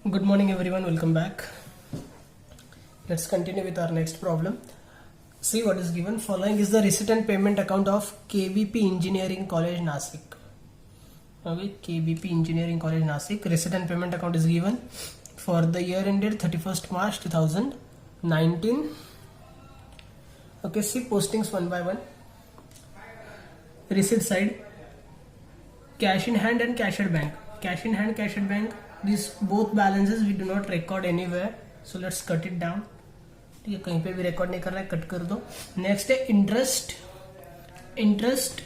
Good morning everyone, welcome back. Let's continue with our next problem. See what is given. Following is the receipt and payment account of KVP Engineering College Nasik. Okay, KVP Engineering College Nasik. Receipt and payment account is given for the year ended 31st March 2019. Okay, see postings one by one. Receipt side, cash in hand and cash at bank. Cash in hand, cash at bank. These both balances we do not record anywhere, so let's cut it down. ठीक है, कहीं पे भी record नहीं कर रहा है, cut कर दो. नेक्स्ट है interest. Interest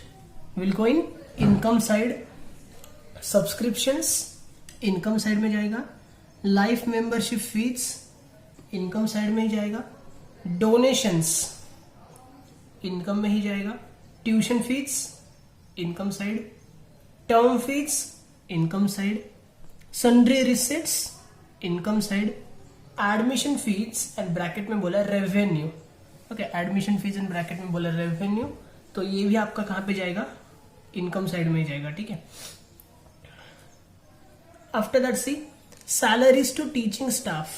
will go in income side. Subscriptions income side में जाएगा. Life membership fees income side में ही जाएगा. डोनेशंस इनकम में ही जाएगा. Tuition fees income side. Term fees income side. Sundry receipts income side. Admission fees and bracket में बोला revenue. Okay, admission fees and bracket में बोला रेवेन्यू, तो ये भी आपका कहां पे जाएगा? इनकम साइड में ही जाएगा. ठीक है. After that c salaries to teaching staff,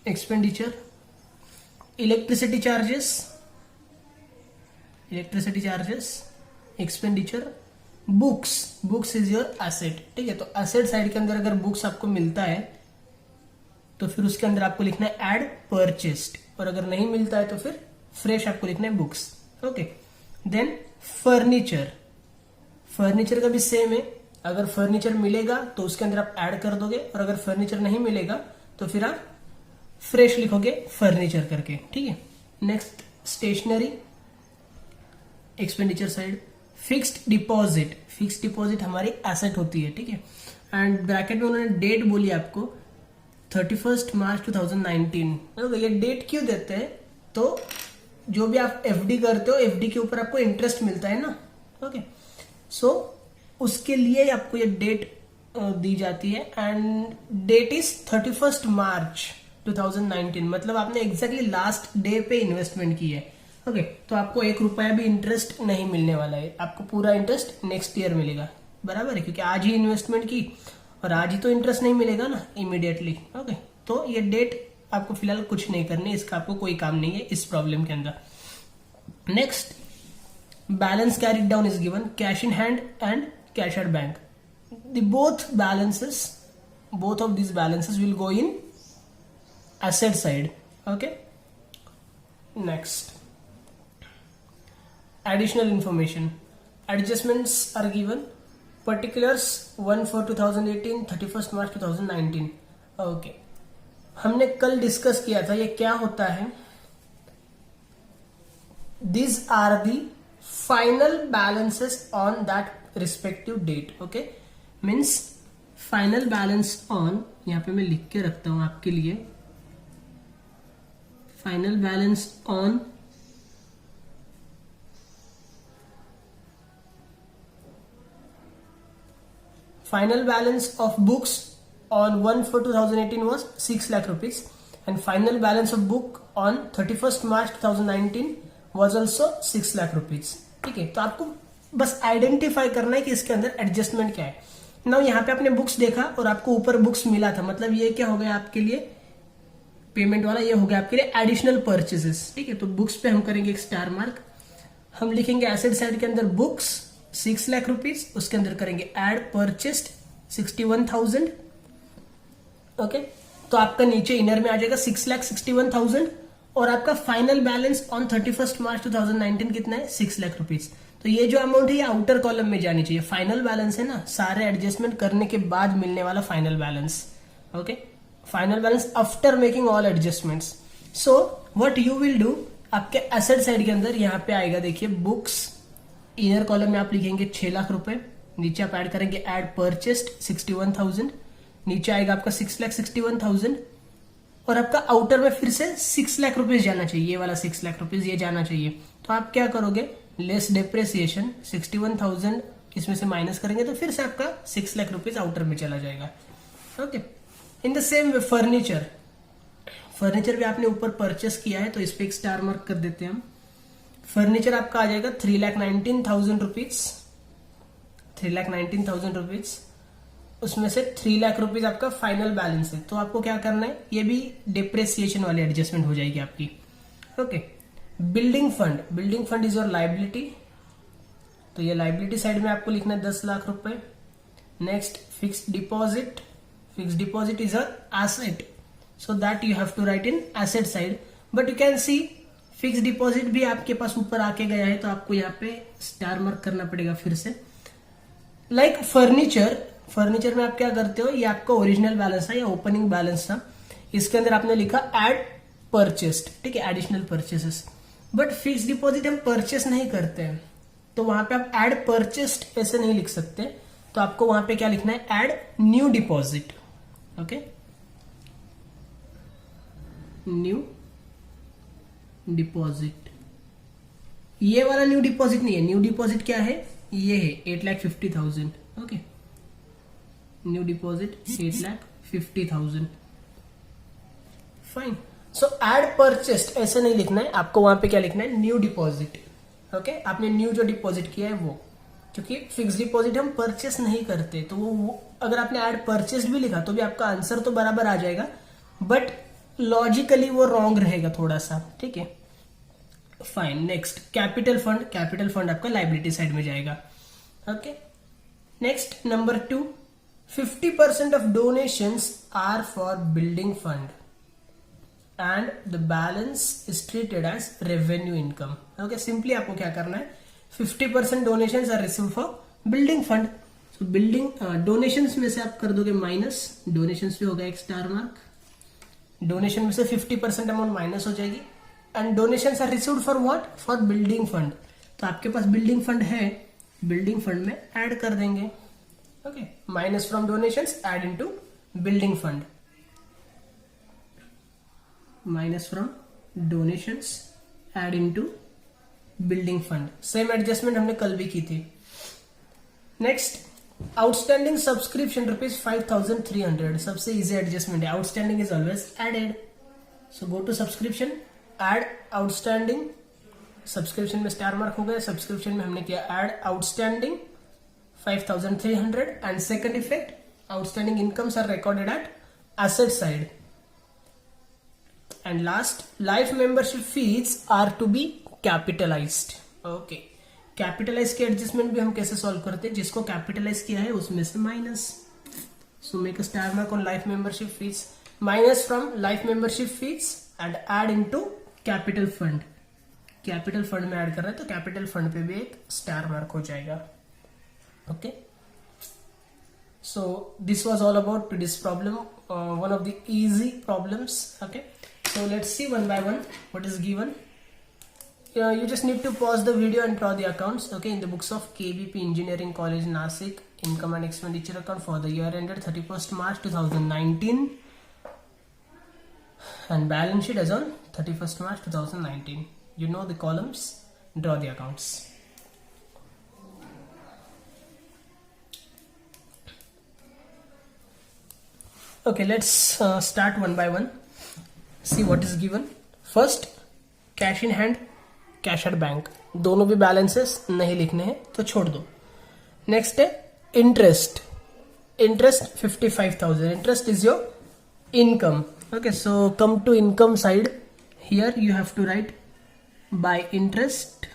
expenditure. Electricity charges expenditure. Books is your asset. ठीक है, तो एसेट साइड के अंदर अगर बुक्स आपको मिलता है तो फिर उसके अंदर आपको लिखना है एड परचेस्ड, और अगर नहीं मिलता है तो फिर फ्रेश आपको लिखना है बुक्स. ओके. देन फर्नीचर का भी सेम है. अगर फर्नीचर मिलेगा तो उसके अंदर आप ऐड कर दोगे, और अगर फर्नीचर नहीं मिलेगा तो फिर आप फ्रेश लिखोगे फर्नीचर करके. ठीक है. Next stationery, expenditure side. Fixed deposit हमारी एसेट होती है. ठीक है. एंड ब्रैकेट में उन्होंने डेट बोली आपको 31 मार्च 2019. ये डेट क्यों देते हैं? तो जो भी आप एफडी करते हो, एफडी के ऊपर आपको इंटरेस्ट मिलता है ना. ओके, सो उसके लिए आपको ये डेट दी जाती है. एंड डेट इज 31 मार्च 2019, मतलब आपने एग्जैक्टली लास्ट डे पे इन्वेस्टमेंट की है. ओके, तो आपको 1 रुपया भी इंटरेस्ट नहीं मिलने वाला है. आपको पूरा इंटरेस्ट नेक्स्ट ईयर मिलेगा. बराबर है, क्योंकि आज ही इन्वेस्टमेंट की और आज ही तो इंटरेस्ट नहीं मिलेगा ना इमीडिएटली. ओके, तो ये डेट आपको फिलहाल कुछ नहीं करनी, इसका आपको कोई काम नहीं है इस प्रॉब्लम के अंदर. Next, balance carried down is given. Cash in hand and cash at bank. Both of these balances will go in asset side. Okay. Next, additional information. Adjustments are given. Particulars 1/4/2018, 31st March 2019. Okay. हमने कल discuss किया था ये क्या होता है. These are the final balances on that respective date. Okay, means final balance on, यहां पे मैं लिख के रखता हूं आपके लिए. Final balance on final balance of books on 1/4/2018 was 6 lakh rupees, and final balance of book on 31st March 2019 was also 6 lakh rupees. ठीक है, तो आपको बस आइडेंटिफाई करना है कि इसके अंदर एडजस्टमेंट क्या है. नाउ यहाँ पे आपने बुक्स देखा और आपको ऊपर बुक्स मिला था, मतलब ये क्या हो गया आपके लिए पेमेंट वाला, ये हो गया आपके लिए एडिशनल परचेजेस. ठीक है, तो बुक्स पे हम करेंगे एक स्टार मार्क. हम लिखेंगे एसेट साइड के अंदर बुक्स 6 लाख रुपीज, उसके अंदर करेंगे एड परचेस्ड 61,000. ओके, तो आपका नीचे इनर में आ जाएगा 6,61,000, और आपका फाइनल बैलेंस ऑन 31 मार्च 2019 कितना है? 6 लाख रुपीज. तो ये जो अमाउंट है ये आउटर कॉलम में जानी चाहिए. फाइनल बैलेंस है ना, सारे एडजस्टमेंट करने के बाद मिलने वाला final balance. Okay, final balance after making all adjustments. So what you will do, आपके एसेट साइड के अंदर यहाँ पे आएगा, देखिए बुक्स, इनर कॉलम में आप लिखेंगे 6 लाख रुपए. नीचे आप ऐड करेंगे एड परचेस्ड 61,000. नीचे आएगा आपका 6,61,000, और आपका आउटर में फिर से 6 लाख रुपीज जाना चाहिए. ये वाला 6 लाख रुपीज ये जाना चाहिए. तो आप क्या करोगे, लेस डेप्रिसिएशन 61,000 इसमें से माइनस करेंगे तो फिर से आपका 6 लाख रुपीज आउटर में चला जाएगा. Okay. In the same way furniture भी आपने ऊपर परचेस किया है, तो इस पे एक स्टार मार्क कर देते हैं हम. फर्नीचर आपका आ जाएगा 3,19,000 रुपीज. 3,19,000 रुपीज. उसमें से 3 लाख रुपीज आपका फाइनल बैलेंस है, तो आपको क्या करना है, ये भी डिप्रेसिएशन वाली एडजस्टमेंट हो जाएगी आपकी। Okay, building fund is your liability, तो ये लाइबिलिटी साइड में आपको लिखना है 10 लाख रुपए। Next fixed deposit is a asset, so that you have to write in asset side, but you can see fixed deposit भी आपके पास ऊपर आके गया है, तो आपको यहाँ पे स्टार मार्क करना पड़ेगा फिर से। लाइक फर्नीचर में आप क्या करते हो, ये आपका ओरिजिनल बैलेंस था या ओपनिंग बैलेंस था, इसके अंदर आपने लिखा एड परचेस्ड, ठीक है, additional purchases. But fix deposit हम परचेस नहीं करते हैं, तो वहां पे आप एड परचेस्ड ऐसे नहीं लिख सकते, तो आपको वहां पे क्या लिखना है, add new deposit. Okay, new deposit, ये वाला न्यू डिपॉजिट नहीं है, न्यू डिपॉजिट क्या है, ये है 8,50,000। Okay, new deposit 8,50,000, fine. So add purchased ऐसे नहीं लिखना है, आपको वहां पे क्या लिखना है, न्यू डिपॉजिट। ओके, आपने न्यू जो डिपॉजिट किया है वो, क्योंकि फिक्स डिपॉजिट हम परचेस नहीं करते, तो वो अगर आपने ऐड परचेस्ड भी लिखा तो भी आपका आंसर तो बराबर आ जाएगा, बट लॉजिकली वो रॉन्ग रहेगा थोड़ा सा, ठीक है, फाइन। नेक्स्ट कैपिटल फंड आपका लाइबिलिटी साइड में जाएगा। Okay, next number 2, 50% of donations are for building fund and the balance is treated as revenue income. Okay, simply आपको क्या करना है, 50% donations are received for building fund, so building donations में से आप कर दोगे माइनस, डोनेशंस पे होगा एक स्टार मार्क, डोनेशन में से 50% अमाउंट माइनस हो जाएगी, and donations are received for what, for building fund, तो आपके पास बिल्डिंग फंड है, बिल्डिंग फंड में ऐड कर देंगे। Okay, minus from donations add into building fund, minus from donations add into building fund, same adjustment हमने कल भी की थी। नेक्स्ट आउटस्टैंडिंग सब्सक्रिप्शन ₹5,300, सबसे इजी एडजस्टमेंट है, outstanding is always added, so go to subscription, add outstanding, subscription में star mark हो गया, सब्सक्रिप्शन में हमने किया add outstanding 5,300, and second effect, outstanding incomes are recorded at asset side, and last life membership fees are to be capitalised. Okay, capitalise के adjustment भी हम कैसे सॉल्व करते हैं, जिसको कैपिटलाइज किया है उसमें से minus, so make a star mark on life membership fees, minus from life membership fees and add into capital fund, capital fund में ऐड कर रहे हैं तो कैपिटल फंड पे भी एक स्टार मार्क हो जाएगा। Okay, so this was all about this problem, one of the easy problems. Okay, so let's see one by one what is given. You just need to pause the video and draw the accounts. Okay, in the books of KBP Engineering College Nasik, income and expenditure account for the year ended 31st March 2019 and balance sheet as on 31st March 2019. You know the columns, draw the accounts. Okay, let's start one by one. See what is given. First, cash in hand, cash at bank, दोनों भी balances नहीं लिखने हैं तो छोड़ दो। Next है interest, interest 55,000, interest is your income. Okay, so come to income side, here you have to write by interest,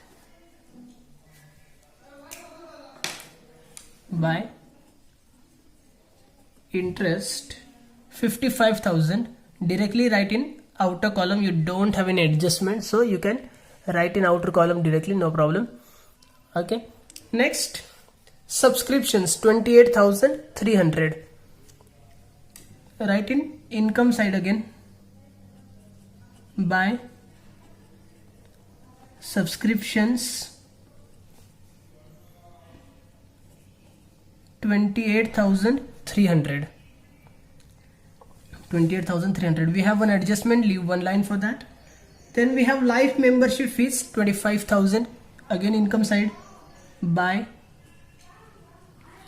by interest 55,000, directly write in outer column, you don't have any adjustment, so you can write in outer column directly, no problem. Okay, next subscriptions 28,300, write in income side again, by subscriptions 28,300, 28,300. We have one adjustment, leave one line for that. Then we have life membership fees 25,000, again income side, by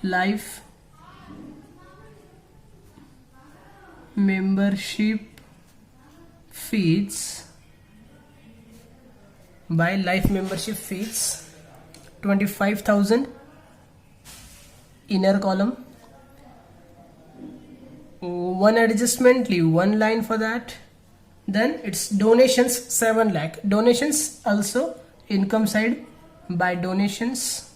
life membership fees, by life membership fees 25,000, inner column, one adjustment, leave one line for that. Then it's donations 7 lakh. Donations also income side by donations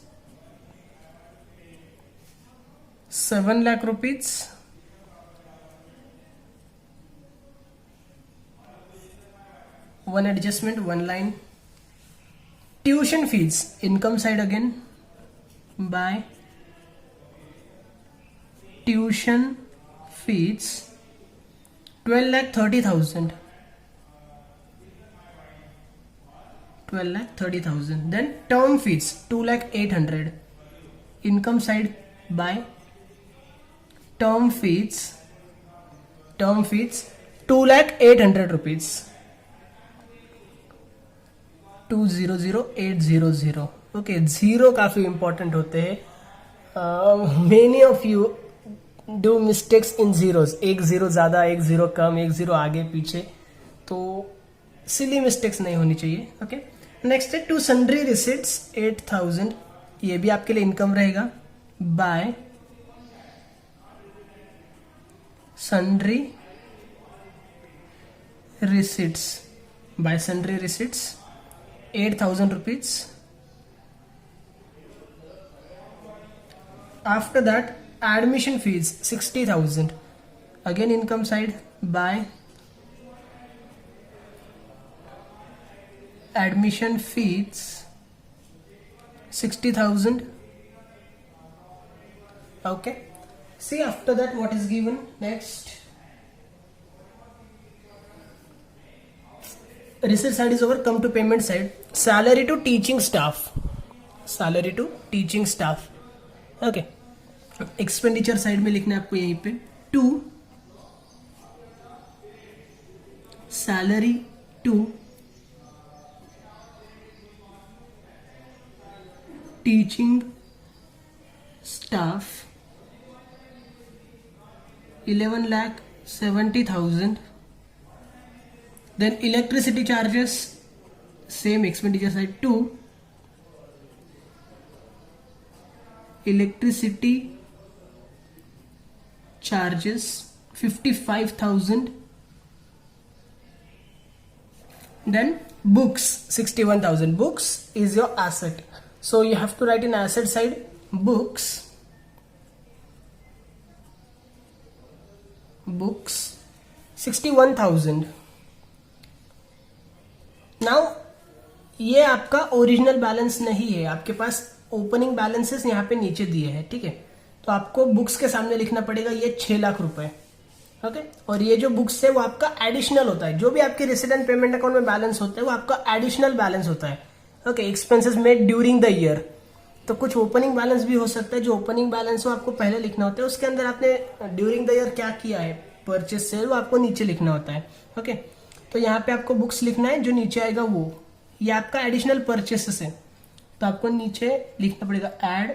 7 lakh rupees. One adjustment, one line. Tuition fees income side again by tuition fees 12,30,000. 12,30,000. Then term fees 2,08,000. Income side by term fees 2,08,000 rupees. 2,00800. Okay, zero काफी important होते हैं. Many of you do mistakes in zeros. एक zero ज्यादा, एक zero कम, एक zero आगे पीछे, तो सिली मिस्टेक्स नहीं होनी चाहिए. ओके, नेक्स्ट है टू सन्ड्री रिसिट्स 8,000. ये भी आपके लिए इनकम रहेगा bye sundry receipts. Bye sundry receipts 8,000 rupees. After that, admission fees 60,000. Again income side by admission fees 60,000. Okay, see after that what is given next. Receipt side is over. Come to payment side. Salary to teaching staff. Salary to teaching staff. Okay. Expenditure side में लिखना है आपको यहीं पे to salary to teaching staff 11,70,000. Then electricity charges, same expenditure side to electricity charges 55,000. Then books 61,000. Books is your asset, so you have to write in asset side books 61,000. Now ये आपका original balance नहीं है, आपके पास opening balances यहाँ पे नीचे दिए हैं. ठीक है, तो आपको बुक्स के सामने लिखना पड़ेगा ये 6 लाख रुपए. ओके, और ये जो बुक्स है वो आपका एडिशनल होता है. जो भी आपके रेसिडेंट पेमेंट अकाउंट में बैलेंस होता है वो आपका एडिशनल बैलेंस होता है. Okay, expenses made during the year. तो कुछ ओपनिंग बैलेंस भी हो सकता है. जो ओपनिंग बैलेंस हो आपको पहले लिखना होता है, उसके अंदर आपने ड्यूरिंग द ईयर क्या किया है, परचेज सेल, वो आपको नीचे लिखना होता है. ओके, तो यहाँ पे आपको बुक्स लिखना है, जो नीचे आएगा वो ये आपका एडिशनल परचेसेस है. तो आपको नीचे लिखना पड़ेगा add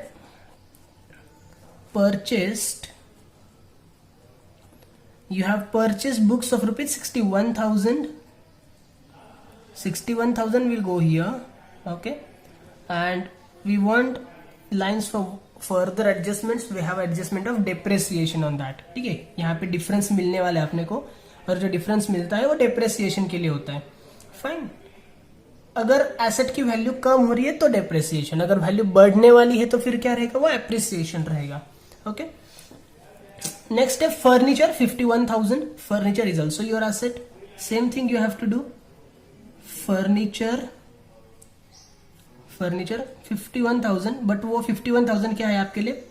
purchased. You have purchased books of rupees 61,000. 61,000 will go here. Okay, and we want lines for further adjustments. We have adjustment of depreciation on that. ठीक है, यहाँ पे डिफरेंस मिलने वाला है अपने को, और जो डिफरेंस मिलता है वो डेप्रेसिएशन के लिए होता है. फाइन. अगर एसेट की वैल्यू कम हो रही है तो डेप्रेसिएशन, अगर वैल्यू बढ़ने वाली है तो फिर क्या रहेगा, वो एप्रिसिएशन रहेगा. ओके, नेक्स्ट है furniture 51,000. Furniture is also your asset. Same thing you have to do. Furniture 51,000. But वो 51,000 क्या है आपके लिए,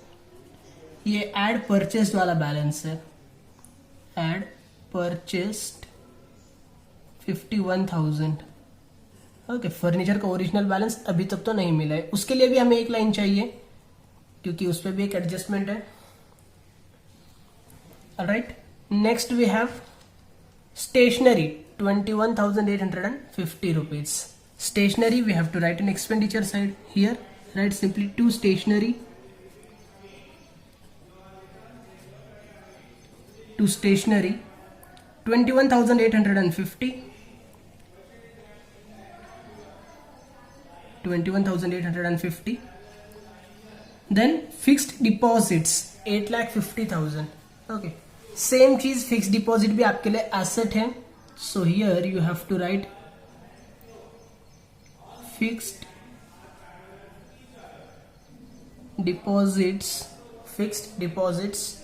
ये एड परचेस्ड वाला बैलेंस है. Add purchased 51,000. ओके, फर्नीचर का ओरिजिनल बैलेंस अभी तक तो नहीं मिला है, उसके लिए भी हमें एक लाइन चाहिए क्योंकि उस पर भी एक एडजस्टमेंट है. Alright, next we have stationery 21,850 rupees. Stationery we have to write an expenditure side here. Write simply to stationery. To stationery 21,850. 21,850. Then fixed deposits 8,50,000. Okay, same चीज फिक्स डिपॉजिट भी आपके लिए एसेट है. So here you have to write fixed deposits. Fixed deposits.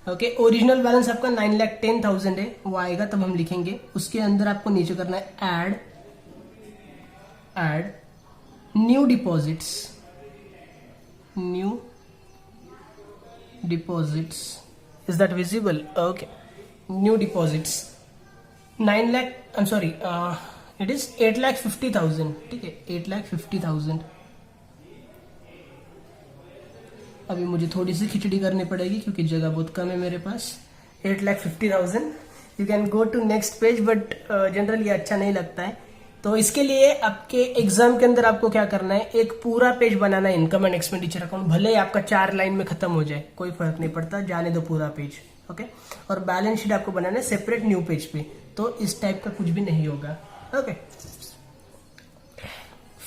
Okay. Original balance आपका 9,10,000 है, वो आएगा तब हम लिखेंगे. उसके अंदर आपको नीचे करना है add new deposits. New deposits. Is that visible? Okay. New deposits 9 lakh, I am sorry, it is 8,50,000. ठीक है, 8,50,000. अभी मुझे थोड़ी सी खिचड़ी करनी पड़ेगी क्योंकि जगह बहुत कम है मेरे पास. 8,50,000. You can go to next page, but generally अच्छा नहीं लगता है. तो इसके लिए आपके एग्जाम के अंदर आपको क्या करना है, एक पूरा पेज बनाना है इनकम एंड एक्सपेंडिचर अकाउंट. भले ही आपका 4 लाइन में खत्म हो जाए, कोई फर्क नहीं पड़ता, जाने दो पूरा पेज. ओके. और बैलेंस शीट आपको बनाना है सेपरेट न्यू पेज पे. तो इस टाइप का कुछ भी नहीं होगा. Okay,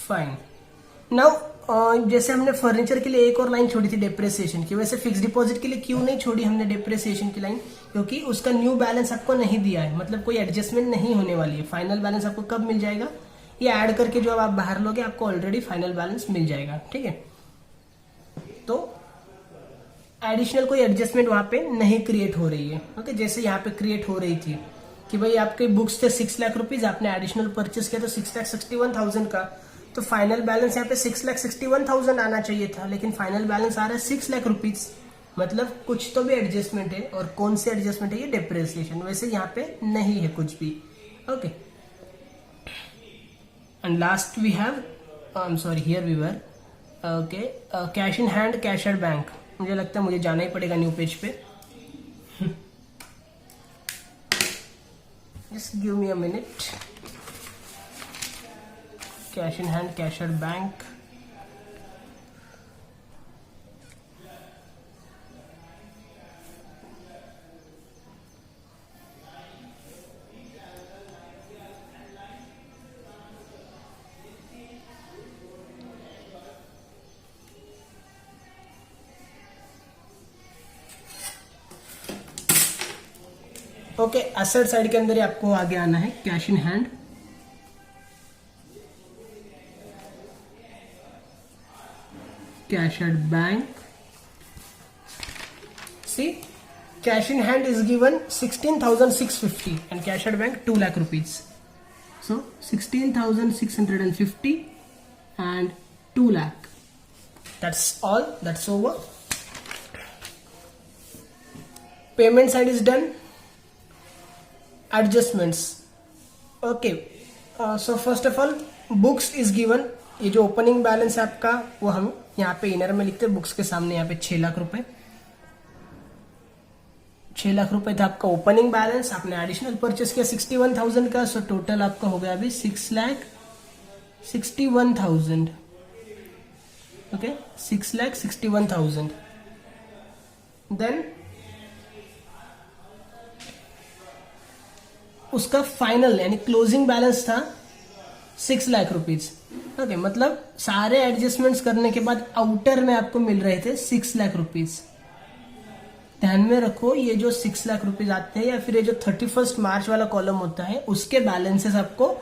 fine. नाउ जैसे हमने फर्नीचर के लिए एक और लाइन छोड़ी थी डेप्रिसिएशन की, वैसे फिक्स डिपॉजिट के लिए क्यों नहीं छोड़ी हमने डेप्रिसिएशन की लाइन? क्योंकि उसका न्यू बैलेंस आपको नहीं दिया है, मतलब कोई एडजस्टमेंट नहीं होने वाली है. फाइनल बैलेंस आपको कब मिल जाएगा? ये ऐड करके जो अब आप बाहर लोगे आपको ऑलरेडी फाइनल बैलेंस मिल जाएगा. ठीक है, तो एडिशनल कोई एडजस्टमेंट वहां पे नहीं क्रिएट हो रही है. ओके. जैसे यहाँ पे क्रिएट हो रही थी कि भाई आपके बुक्स थे 6 लाख रुपीज, आपने एडिशनल परचेस किया तो 6,61,000 का, तो फाइनल बैलेंस यहाँ पे 6,61,000 आना चाहिए था, लेकिन फाइनल बैलेंस आ रहा है 6 लाख रुपीज. मतलब कुछ तो भी एडजस्टमेंट है, और कौन से एडजस्टमेंट है? ये डेप्रिसिएशन. वैसे यहाँ पे नहीं है कुछ भी. ओके. And last we have, I am sorry, here we were, okay, cash in hand, cash at bank. मुझे लगता है मुझे जाना ही पड़ेगा न्यू पेज पे. Just give me a minute. Cash in hand, cash at bank. Okay. Asset side के अंदर ही आपको आगे आना है. Cash in hand, cash at bank. See, cash in hand is given 16,650 and cash at bank 2 lakh rupees. So 16,650 and 2 lakh. That's all. That's over. Payment side is done. Adjustments. Okay. So first of all, books is given. ये जो opening balance है आपका, वो हम यहाँ पे inner में लिखते हैं. बुक्स के सामने यहाँ पे 6 लाख रुपए. 6 लाख रुपए था आपका ओपनिंग बैलेंस. आपने एडिशनल परचेस किया 61,000 का, सो टोटल आपका हो गया अभी 6,61,000. ओके, 6,61,000. देन उसका फाइनल यानी क्लोजिंग बैलेंस था 6 लाख रुपीज. ओके, मतलब सारे एडजस्टमेंट्स करने के बाद आउटर में आपको मिल रहे थे 6 लाख रुपीज. ध्यान में रखो, ये जो 6 लाख रुपीज आते हैं या फिर ये जो 31 मार्च वाला कॉलम होता है, उसके बैलेंसेस आपको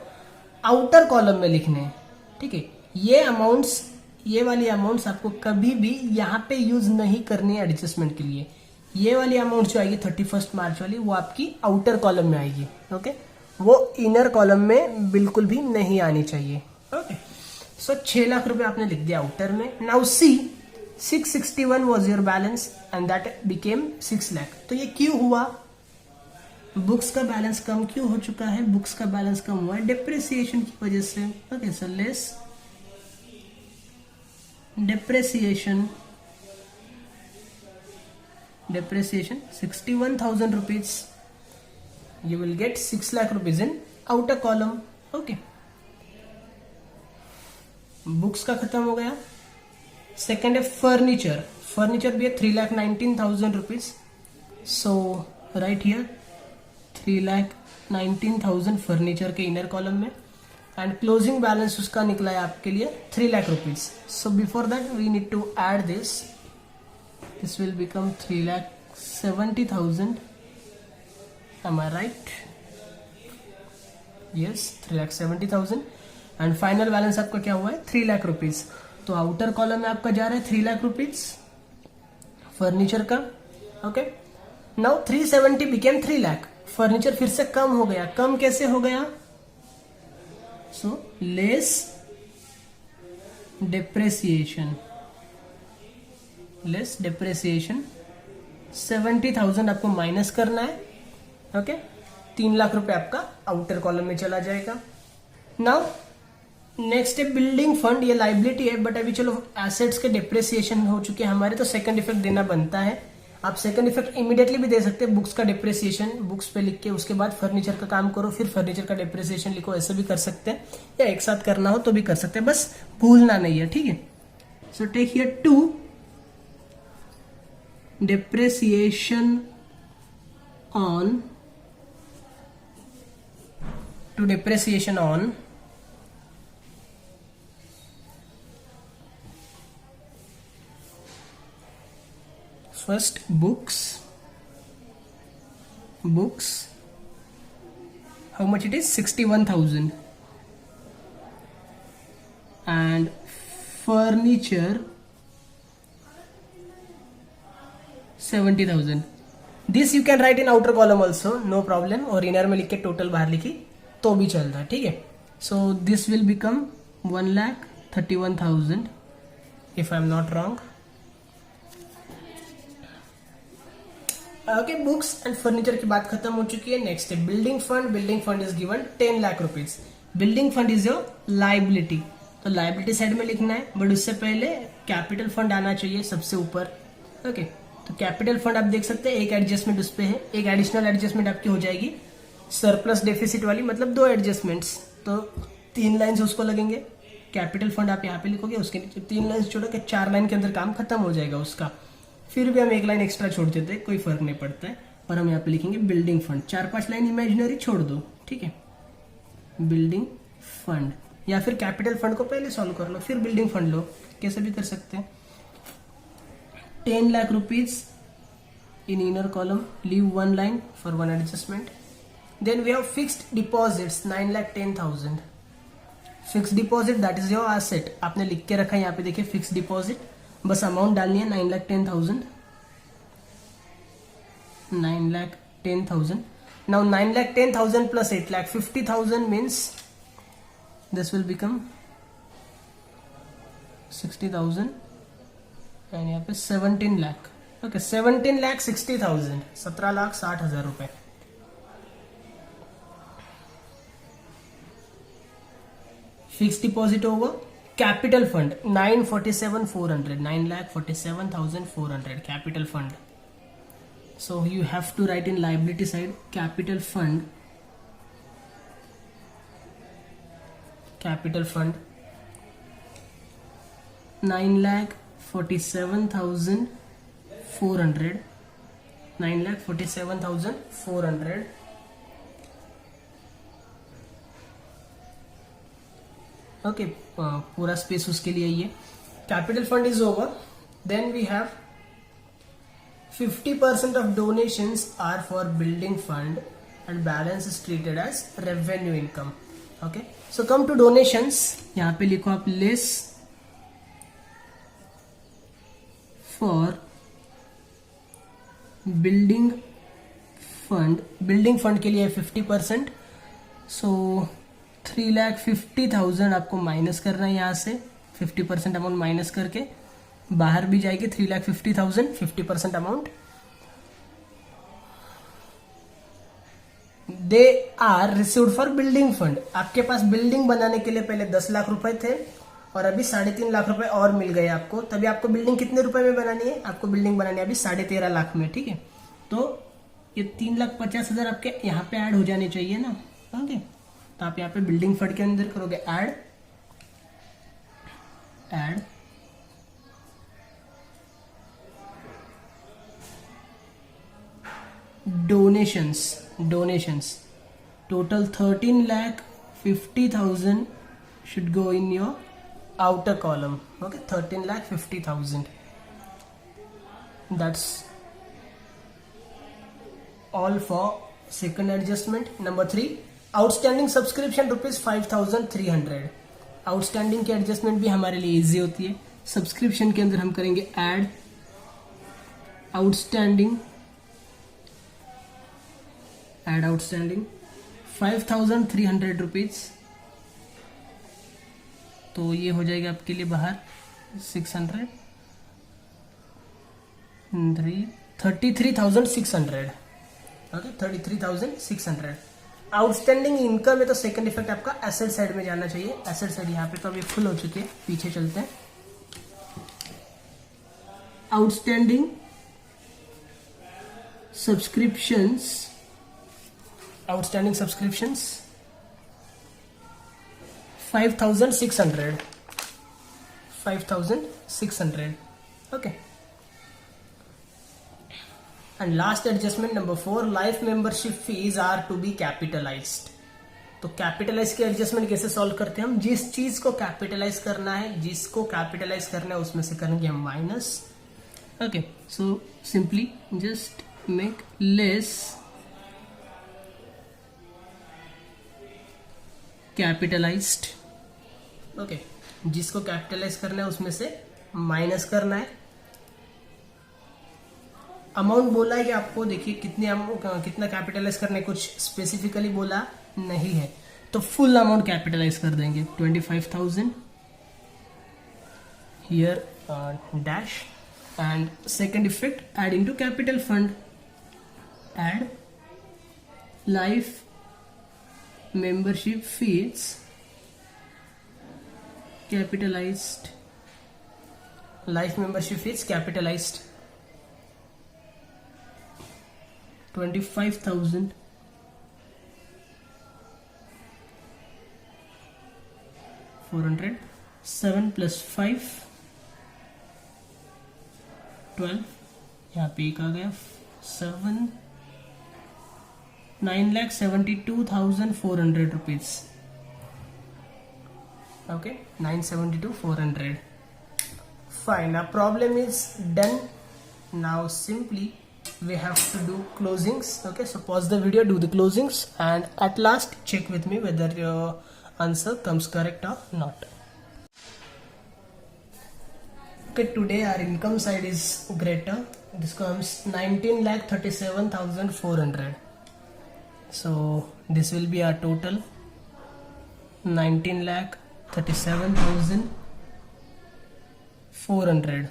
आउटर कॉलम में लिखने हैं. ठीक है, ये अमाउंट्स, ये वाली अमाउंट्स आपको कभी भी यहाँ पे यूज नहीं करनी है एडजस्टमेंट के लिए. ये वाली अमाउंट जो आएगी 31 मार्च वाली, वो आपकी आउटर कॉलम में आएगी. ओके, वो इनर कॉलम में बिल्कुल भी नहीं आनी चाहिए. ओके, सो 6 लाख रुपए आपने लिख दिया आउटर में. Now see 661 was your balance and that became 6 lakh. तो ये क्यों हुआ? बुक्स का बैलेंस कम क्यों हो चुका है? बुक्स का बैलेंस कम हुआ है डेप्रिसिएशन की वजह से. Okay, so less depreciation 61,000 rupees. You will get 6 lakh rupees in outer column. Okay. Books का खत्म हो गया. सेकेंड है फर्नीचर. फर्नीचर भी है 3,19,000 rupees. So write here 3,19,000 furniture के इनर कॉलम में. एंड क्लोजिंग बैलेंस उसका निकला है आपके लिए 3 lakh rupees. So before that we need to add this. This will become 3,70,000 Am I right? Yes, 3,70,000 and final balance आपका क्या हुआ है 3 लाख रुपीज। तो आउटर कॉलम में आपका जा रहा है 3 लाख रुपीज फर्नीचर का। Okay, now 370 became 3 lakh. Furniture फिर से कम हो गया। कम कैसे हो गया? So less depreciation, less depreciation 70,000 आपको माइनस करना है। ओके, 3 लाख रुपए आपका आउटर कॉलम में चला जाएगा। नाउ नेक्स्ट है बिल्डिंग फंड। ये लाइबिलिटी है, बट अभी चलो एसेट्स के डिप्रेसिएशन हो चुके हैं हमारे, तो सेकंड इफेक्ट देना बनता है। आप सेकंड इफेक्ट इमीडिएटली भी दे सकते हैं, बुक्स का डिप्रेसिएशन बुक्स पे लिख के उसके बाद फर्नीचर का काम करो, फिर फर्नीचर का डिप्रेसिएशन लिखो, ऐसे भी कर सकते हैं, या एक साथ करना हो तो भी कर सकते हैं, बस भूलना नहीं है, ठीक है। So take here 2 depreciation on first books, how much it is 61,000, and furniture 70,000. This you can write in outer column also, no problem, और इनर में लिख के टोटल बाहर लिखी तो भी चलता है, ठीक है। So this will become 1,31,000 if I am not wrong. Okay, books and furniture की बात खत्म हो चुकी है। नेक्स्ट है building fund. Building fund is given 10 lakh rupees. Building fund is your liability, तो लाइबिलिटी साइड में लिखना है, बट उससे पहले कैपिटल फंड आना चाहिए सबसे ऊपर। ओके, तो कैपिटल फंड आप देख सकते हैं, एक एडजस्टमेंट उस पे है, एक एडिशनल एडजस्टमेंट आपकी हो जाएगी सरप्लस डेफिसिट वाली, मतलब 2 एडजस्टमेंट्स, तो 3 लाइन्स उसको लगेंगे। कैपिटल फंड आप यहाँ पे लिखोगे, उसके नीचे 3 लाइन्स छोड़ो के 4 लाइन के अंदर काम खत्म हो जाएगा उसका। फिर भी हम 1 लाइन एक्स्ट्रा छोड़ देते हैं, कोई फर्क नहीं पड़ता है, और हम यहाँ पे लिखेंगे बिल्डिंग फंड। 4-5 लाइन इमेजिनरी छोड़ दो, ठीक है, बिल्डिंग फंड, या फिर कैपिटल फंड को पहले सॉल्व कर लो फिर बिल्डिंग फंड लो, कैसे भी कर सकते हैं। 10 lakh rupees in inner column, leave 1 line for 1 adjustment. Then we have fixed deposits 9,10,000. Fixed deposit that is your asset, आपने लिख के रखा है यहाँ पे, देखिए फिक्स डिपॉजिट, बस अमाउंट डालनी है 9,10,000, 9,10,000. Now 9,10,000 plus 8,50,000 means this will become 60,000 and यहाँ पे 17 लाख। ओके, 17,60,000, 17,60,000 रुपए। फिक्स डिपॉजिट होगा। Capital fund 9,47,400, 9,47,400 capital fund. So you have to write in liability side capital fund, capital fund 9,47,400, 9,47,400. Okay, पूरा स्पेस उसके लिए ये capital fund is over. Then we have 50% of donations are for building fund and balance is treated as revenue income. Okay, so come to donations, यहाँ पे लिखो आप less for building fund. Building fund के लिए 50%, सो 3,50,000 आपको minus करना है यहाँ से, 50% अमाउंट माइनस करके बाहर भी जाएगी 3,50,000, 50% amount. They are received for building fund. आपके पास बिल्डिंग बनाने के लिए पहले 10 लाख रुपए थे और अभी 3.5 लाख रुपए और मिल गए आपको, तभी आपको बिल्डिंग कितने रुपए में बनानी है? आपको बिल्डिंग बनानी है अभी 13.5 लाख में, ठीक है। तो ये 3,50,000 आपके यहाँ पे ऐड हो जाने चाहिए ना, ओके। तो आप यहाँ पे बिल्डिंग फंड के अंदर करोगे add donations total 13,50,000 should go in your outer column, okay, 13,50,000. That's all for Second adjustment. Number 3, outstanding subscription rupees 5300. Outstanding की एडजस्टमेंट भी हमारे लिए इजी होती है. सब्सक्रिप्शन के अंदर हम करेंगे ऐड आउटस्टैंडिंग 5300 रुपीज. तो ये हो जाएगा आपके लिए बाहर 600 33,600. ओके 33,600. आउटस्टैंडिंग इनकम है तो सेकंड इफेक्ट आपका एसेट साइड में जाना चाहिए. एसेट साइड यहाँ पे तो अभी फुल हो चुके हैं, पीछे चलते हैं. Outstanding subscriptions 5,600. Okay. And last adjustment number 4, life membership fees are to be capitalized. तो कैपिटलाइज की एडजस्टमेंट कैसे सॉल्व करते हैं हम? जिस चीज को कैपिटलाइज करना है, जिसको कैपिटलाइज करना है उसमें से करेंगे हम minus. Okay, so simply just make less capitalised. Okay, जिसको कैपिटलाइज करना है उसमें से माइनस करना है. अमाउंट बोला है कि आपको, देखिए कितना कैपिटलाइज करना है, कुछ स्पेसिफिकली बोला नहीं है, तो फुल अमाउंट कैपिटलाइज कर देंगे. 25,000 here dash. And second effect, add into capital fund. Add life membership fees capitalized. Life membership fees capitalized 25,000. 400. 7 plus 5 12. यहाँ पे एक आ गया 7. 9,72,400 rupees. Okay, 972,400. Fine. Our problem is done. Now simply we have to do closings. Okay, so pause the video, do the closings, and at last check with me whether your answer comes correct or not. Okay, today our income side is greater. This comes 19,37,400. So this will be our total 19,37,400.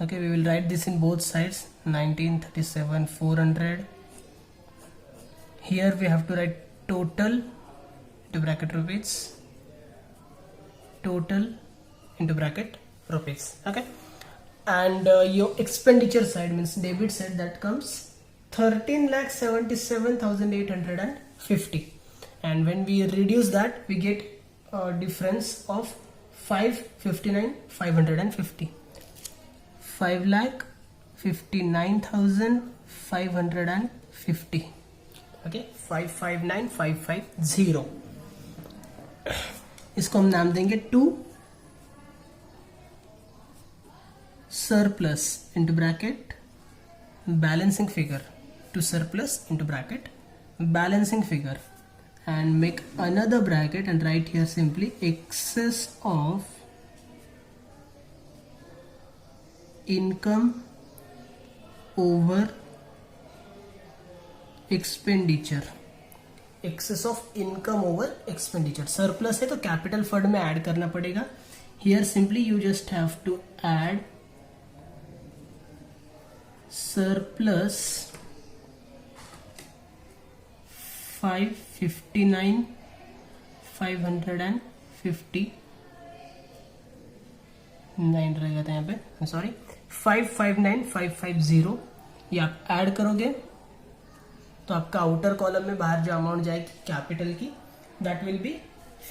Okay, we will write this in both sides. 19,37,400. Here we have to write total into bracket rupees. Total into bracket rupees. Okay, and your expenditure side means debit side, that comes 13,77,850, and when we reduce that we get a difference of 559,550. 5,59,550. Okay, 559,550. इसको हम नाम देंगे to surplus into bracket balancing figure. To surplus into bracket balancing figure, and make another bracket and write here simply excess of income over expenditure. Excess of income over expenditure. Surplus है तो capital fund में add करना पड़ेगा. Here simply you just have to add surplus 559,550 9 रहेगा था यहाँ पे, sorry 559,550. ये आप ऐड करोगे तो आपका आउटर कॉलम में बाहर जो अमाउंट जाएगी कैपिटल की, that will be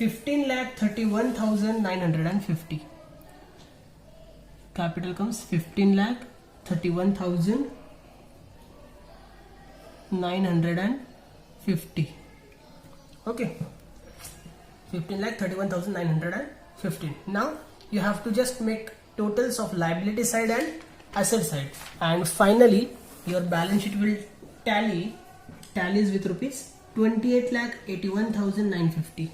15,31,950. Capital comes 15,31,950. Okay, 15,31,950. Now you have to just make totals of liability side and asset side, and finally your balance sheet will tally tallies with rupees 28,81,950.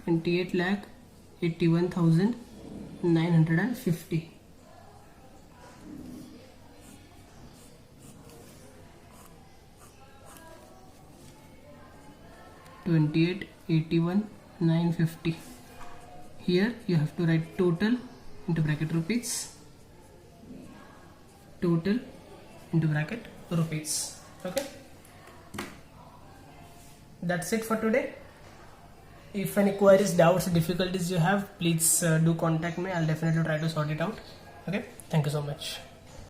28,81,950. $28,81,950. Here you have to write total into bracket rupees. Total into bracket rupees. Okay. That's it for today. If any queries, doubts, difficulties you have, please do contact me. I'll definitely try to sort it out. Okay. Thank you so much.